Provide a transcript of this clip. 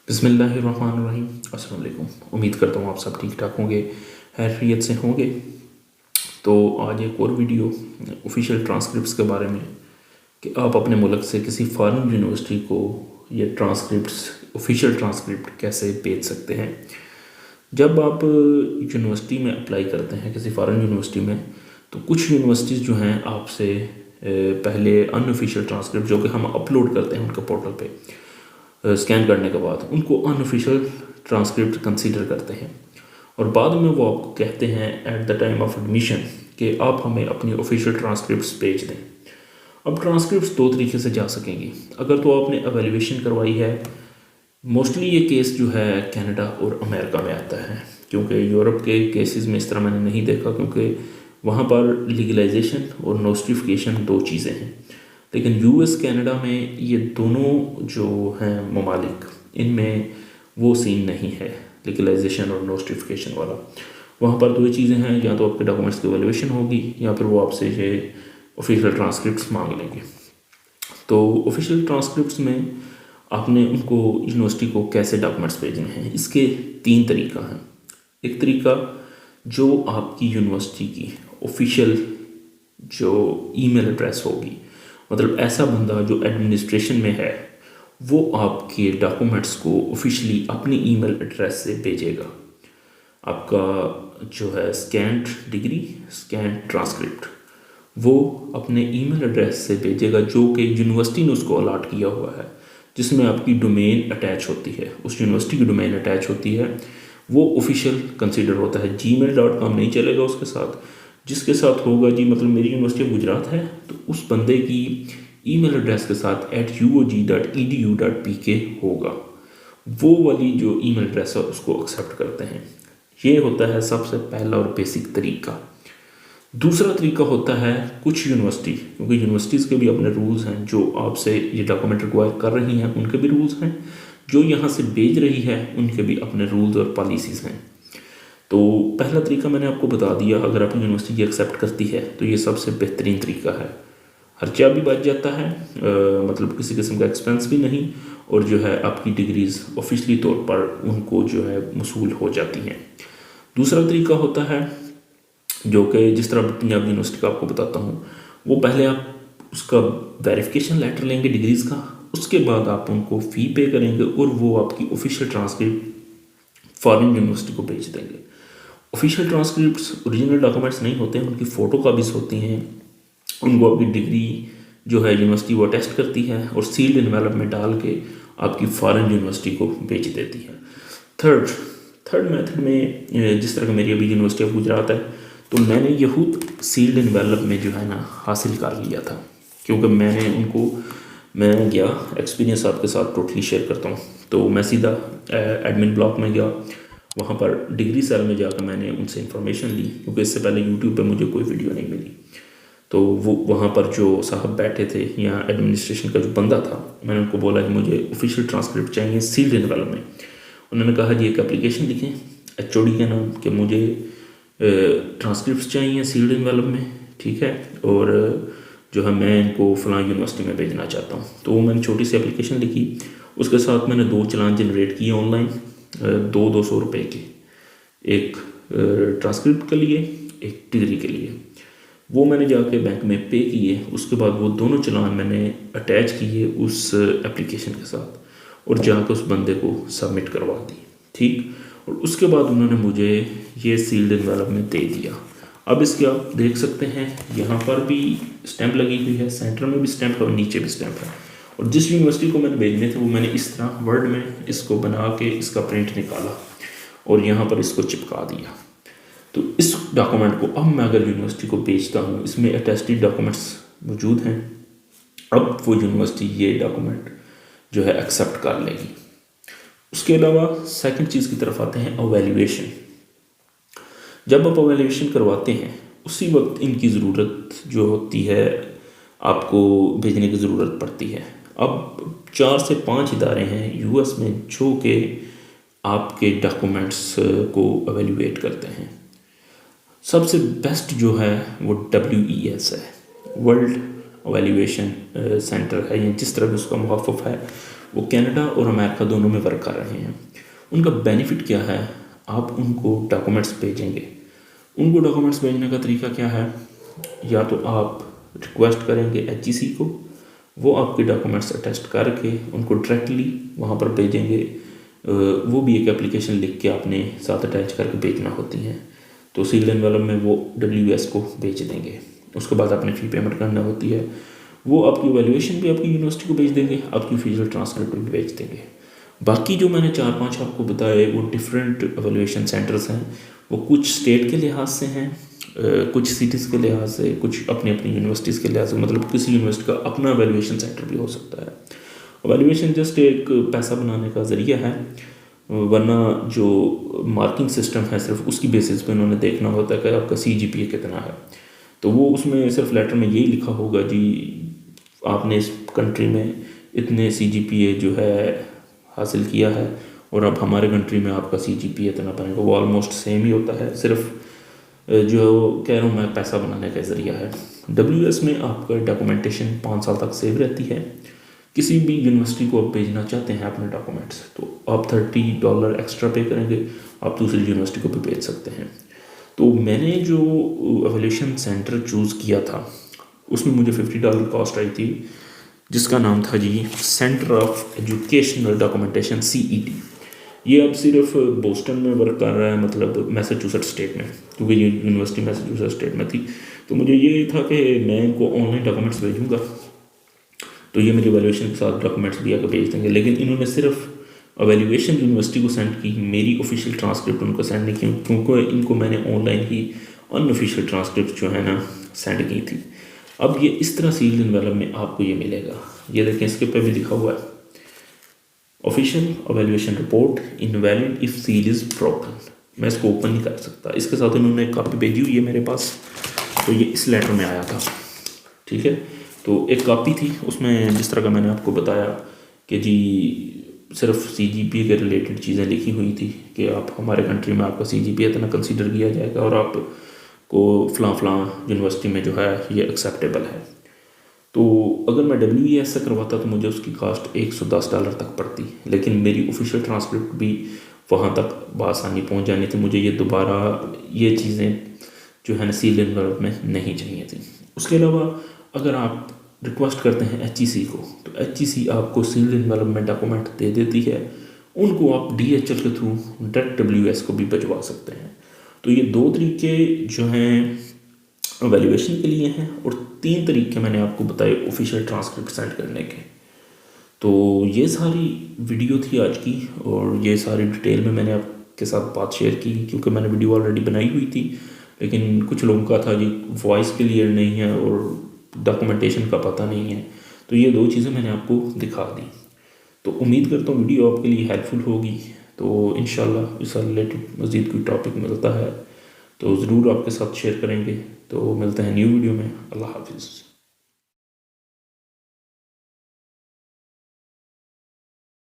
बिस्मिल्लाहिर्रहमानिर्रहीम। अस्सलाम वालेकुम। उम्मीद करता हूँ आप सब ठीक ठाक होंगे, खैरियत से होंगे। तो आज एक और वीडियो ऑफिशियल ट्रांसक्रिप्ट्स के बारे में कि आप अपने मुल्क से किसी फॉरेन यूनिवर्सिटी को ये ट्रांसक्रिप्ट्स ऑफिशियल ट्रांसक्रिप्ट कैसे भेज सकते हैं। जब आप यूनिवर्सिटी में अप्लाई करते हैं किसी फॉरेन यूनिवर्सिटी में, तो कुछ यूनिवर्सिटीज़ जो हैं आपसे पहले अनऑफिशियल ट्रांसक्रिप्ट जो कि हम अपलोड करते हैं उनके पोर्टल पे स्कैन करने के बाद उनको अनऑफिशियल ट्रांसक्रिप्ट कंसीडर करते हैं और बाद में वो आपको कहते हैं at the time of admission कि आप हमें अपनी ऑफिशियल ट्रांसक्रिप्ट्स भेज दें। अब ट्रांसक्रिप्ट्स दो तरीके से जा सकेंगी। अगर तो आपने एवेल्यूएशन करवाई है, मोस्टली ये केस जो है कनाडा और अमेरिका में आता है, क्योंकि यूरोप के केसेस में इस तरह मैंने नहीं देखा, क्योंकि वहाँ पर लीगलाइजेशन और नोटिफिकेशन दो चीज़ें हैं। लेकिन यूएस कनाडा में ये दोनों जो हैं ममालिक, इनमें वो सीन नहीं है लीगलाइजेशन और नोटिफिकेशन वाला। वहाँ पर दो ही चीज़ें हैं, या तो आपके डॉक्यूमेंट्स की वैल्यूएशन होगी या फिर वो आपसे ये ऑफिशियल ट्रांसक्रिप्ट्स मांग लेंगे। तो ऑफिशियल ट्रांसक्रिप्ट्स में आपने उनको यूनिवर्सिटी को कैसे डॉक्यूमेंट्स भेजने हैं, इसके तीन तरीका हैं। एक तरीका जो आपकी यूनिवर्सिटी की ऑफिशियल जो ईमेल एड्रेस होगी, मतलब ऐसा बंदा जो एडमिनिस्ट्रेशन में है वो आपके डॉक्यूमेंट्स को ऑफिशियली अपनी ईमेल एड्रेस से भेजेगा। आपका जो है स्कैंड डिग्री, स्कैंड ट्रांसक्रिप्ट, वो अपने ईमेल एड्रेस से भेजेगा जो कि यूनिवर्सिटी ने उसको अलॉट किया हुआ है, जिसमें आपकी डोमेन अटैच होती है, उस यूनिवर्सिटी की डोमेन अटैच होती है। वो ऑफिशियल कंसिडर होता है। gmail.com नहीं चलेगा उसके साथ। जिसके साथ होगा जी, मतलब मेरी यूनिवर्सिटी गुजरात है तो उस बंदे की ईमेल एड्रेस के साथ @uog.edu.pk होगा। वो वाली जो ईमेल एड्रेस है उसको एक्सेप्ट करते हैं। ये होता है सबसे पहला और बेसिक तरीका। दूसरा तरीका होता है कुछ यूनिवर्सिटी, क्योंकि यूनिवर्सिटीज़ के भी अपने रूल्स हैं, जो आपसे ये डॉक्यूमेंट रिक्वायर कर रही हैं उनके भी रूल्स हैं, जो यहाँ से भेज रही है उनके भी अपने रूल्स और पॉलिसीज़ हैं। तो पहला तरीका मैंने आपको बता दिया। अगर आपकी यूनिवर्सिटी ये एक्सेप्ट करती है तो ये सबसे बेहतरीन तरीका है। खर्चा भी बच जाता है, मतलब किसी किस्म का एक्सपेंस भी नहीं, और जो है आपकी डिग्रीज़ ऑफिशियली तौर पर उनको जो है मसूल हो जाती हैं। दूसरा तरीका होता है जो कि जिस तरह पंजाब यूनिवर्सिटी का आपको बताता हूँ, वो पहले आप उसका वेरिफिकेशन लेटर लेंगे डिग्रीज़ का, उसके बाद आप उनको फ़ी पे करेंगे और वो आपकी ऑफिशियल ट्रांसक्रिप्ट फॉरेन यूनिवर्सिटी को भेज देंगे। ऑफिशियल ट्रांसक्रिप्ट्स ओरिजिनल डॉक्यूमेंट्स नहीं होते हैं, उनकी फ़ोटो कापीज़ होती हैं। उनको आपकी डिग्री जो है यूनिवर्सिटी वो टेस्ट करती है और सील्ड एनवेलप में डाल के आपकी फॉरेन यूनिवर्सिटी को भेज देती है। थर्ड मेथड में, जिस तरह का मेरी अभी यूनिवर्सिटी ऑफ गुजरात है, तो मैंने ये खुद सील्ड एनवेलप में जो है ना हासिल कर लिया था, क्योंकि मैं गया, एक्सपीरियंस आपके साथ टोटली शेयर करता हूँ। तो मैं सीधा एडमिन ब्लॉक में गया, वहाँ पर डिग्री सेल में जाकर मैंने उनसे इन्फॉर्मेशन ली, क्योंकि इससे पहले यूट्यूब पे मुझे कोई वीडियो नहीं मिली। तो वो वहाँ पर जो साहब बैठे थे या एडमिनिस्ट्रेशन का जो बंदा था, मैंने उनको बोला कि मुझे ऑफिशियल ट्रांसक्रिप्ट चाहिए सील्ड एनवेलप में। उन्होंने कहा जी एक एप्लीकेशन लिखें HOD के नाम कि मुझे ट्रांसक्रिप्ट चाहिए सील्ड एनवेलप में, ठीक है, और जो है मैं इनको फ़लाँ यूनिवर्सिटी में भेजना चाहता हूँ। तो वो मैंने छोटी सी एप्लीकेशन लिखी, उसके साथ मैंने 2 चालान जनरेट किए ऑनलाइन, 200 रुपये के, एक ट्रांसक्रिप्ट के लिए, एक डिग्री के लिए। वो मैंने जाके बैंक में पे किए। उसके बाद वो दोनों चालान मैंने अटैच किए उस एप्लीकेशन के साथ और जाकर उस बंदे को सबमिट करवा दी, ठीक। और उसके बाद उन्होंने मुझे ये सील्ड एनवेलप में दे दिया। अब इसके आप देख सकते हैं यहाँ पर भी स्टैंप लगी हुई है, सेंटर में भी स्टैंप है और नीचे भी स्टैंप है। और जिस यूनिवर्सिटी को मैंने भेजने थे वो मैंने इस तरह वर्ड में इसको बना के इसका प्रिंट निकाला और यहाँ पर इसको चिपका दिया। तो इस डॉक्यूमेंट को अब मैं अगर यूनिवर्सिटी को भेजता हूँ, इसमें अटेस्टेड डॉक्यूमेंट्स मौजूद हैं। अब वो यूनिवर्सिटी ये डॉक्यूमेंट जो है एक्सेप्ट कर लेगी। उसके अलावा सेकंड चीज़ की तरफ आते हैं, एवेल्यूएशन। जब आप एवेल्यूएशन करवाते हैं उसी वक्त इनकी ज़रूरत जो होती है आपको भेजने की ज़रूरत पड़ती है। अब 4 से 5 इदारे हैं US में जो कि आपके डॉक्यूमेंट्स को एवेल्यूएट करते हैं। सबसे बेस्ट जो है वो WES है, वर्ल्ड वैल्यूएशन सेंटर है, या जिस तरह भी उसका मुखाफ़िफ है, वो कनाडा और अमेरिका दोनों में वर्क कर रहे हैं। उनका बेनिफिट क्या है, आप उनको डॉक्यूमेंट्स भेजेंगे, उनको डॉक्यूमेंट्स भेजने का तरीका क्या है, या तो आप रिक्वेस्ट करेंगे HEC को, वो आपके डॉक्यूमेंट्स अटेस्ट करके उनको डायरेक्टली वहाँ पर भेजेंगे। वो भी एक एप्लीकेशन लिख के आपने साथ अटैच करके भेजना होती हैं, तो सील्ड एनवेलप में वो WS को भेज देंगे। उसके बाद आपने फ़ी पेमेंट करना होती है, वो आपकी वैल्यूएशन भी आपकी यूनिवर्सिटी को भेज देंगे, आपकी ऑफिशियल ट्रांसक्रिप्ट भी भेज देंगे। बाकी जो मैंने 4-5 आपको बताए वो डिफरेंट एवेल्यूएशन सेंटर्स हैं, वो कुछ स्टेट के लिहाज से हैं, कुछ सिटीज़ के लिहाज से, कुछ अपनी अपनी यूनिवर्सिटीज़ के लिहाज से, मतलब किसी यूनिवर्सिटी का अपना एवेल्यूएशन सेंटर भी हो सकता है। एवेल्यूएशन जस्ट एक पैसा बनाने का ज़रिया है, वरना जो मार्किंग सिस्टम है सिर्फ उसकी बेसिस पे उन्होंने देखना होता है कि आपका CGPA कितना है। तो वो उसमें सिर्फ लेटर में यही लिखा होगा जी आपने इस कंट्री में इतने CGPA जो है हासिल किया है, और अब हमारे कंट्री में आपका CGPA इतना बनेगा। वो ऑलमोस्ट सेम ही होता है, सिर्फ जो कह रहा हूँ मैं पैसा बनाने का ज़रिया है। WS में आपका डॉक्यूमेंटेशन 5 साल तक सेव रहती है। किसी भी यूनिवर्सिटी को आप भेजना चाहते हैं अपने डॉक्यूमेंट्स, तो आप $30 एक्स्ट्रा पे करेंगे, आप दूसरी यूनिवर्सिटी को भी भेज सकते हैं। तो मैंने जो एवेल्यूएशन सेंटर चूज़ किया था उसमें मुझे $50 कॉस्ट आई थी, जिसका नाम था जी centre of educational documentation CED। ये अब सिर्फ बोस्टन में वर्क कर रहा है, मतलब मैसाचुसेट्स स्टेट में, क्योंकि ये यूनिवर्सिटी मैसाचुसेट्स स्टेट में थी। तो मुझे ये था कि मैं इनको ऑनलाइन डॉक्यूमेंट्स भेजूँगा, तो ये मेरी एवेल्यूएशन के साथ डॉक्यूमेंट्स भी आकर भेज देंगे। लेकिन इन्होंने सिर्फ एवेल्यूएशन यूनिवर्सिटी को सेंड की, मेरी ऑफिशियल ट्रांसक्रिप्ट उनको सेंड नहीं की, क्योंकि इनको मैंने ऑनलाइन ही अनऑफिशियल ट्रांसक्रिप्ट जो है ना सेंड की थी। अब ये इस तरह सील्ड एनवेलप में आपको ये मिलेगा, ये देखें इसके पे भी लिखा हुआ है official evaluation report invalid if seal is broken. मैं इसको ओपन नहीं कर सकता, इसके साथ इन्होंने एक कॉपी भेजी हुई है मेरे पास, तो ये इस लेटर में आया था, ठीक है। तो एक कॉपी थी, उसमें जिस तरह का मैंने आपको बताया कि जी सिर्फ CGPA के रिलेटेड चीज़ें लिखी हुई थी कि आप हमारे कंट्री में आपका CGPA इतना कंसीडर किया जाएगा और आपको फ़लाँ यूनिवर्सिटी में जो है ये एक्सेप्टेबल है। तो अगर मैं WES से करवाता तो मुझे उसकी कास्ट $110 तक पड़ती, लेकिन मेरी ऑफिशियल ट्रांसक्रिप्ट भी वहाँ तक बआसानी पहुँच जानी थी। मुझे ये दोबारा ये चीज़ें जो है ना सील्ड एनवेलप में नहीं चाहिए थी। उसके अलावा अगर आप रिक्वेस्ट करते हैं HEC को, तो HEC आपको सील्ड एनवेलप में डॉक्यूमेंट दे देती है, उनको आप DHL के थ्रू डायरेक्ट WS को भी भिजवा सकते हैं। तो ये 2 तरीके जो हैं एवेल्यूएशन के लिए हैं, और 3 तरीके मैंने आपको बताए ऑफिशियल ट्रांसक्रिप्ट सेंड करने के। तो ये सारी वीडियो थी आज की, और ये सारी डिटेल में मैंने आपके साथ बात शेयर की, क्योंकि मैंने वीडियो ऑलरेडी बनाई हुई थी, लेकिन कुछ लोगों का था जी वॉइस क्लियर नहीं है और डॉक्यूमेंटेशन का पता नहीं है, तो ये 2 चीज़ें मैंने आपको दिखा दी। तो उम्मीद करता हूँ वीडियो आपके लिए हेल्पफुल होगी। तो इंशाल्लाह इससे रिलेटेड मज़ीद कोई टॉपिक मिलता है तो ज़रूर आपके साथ शेयर करेंगे। तो मिलते हैं न्यू वीडियो में। अल्लाह हाफिज़।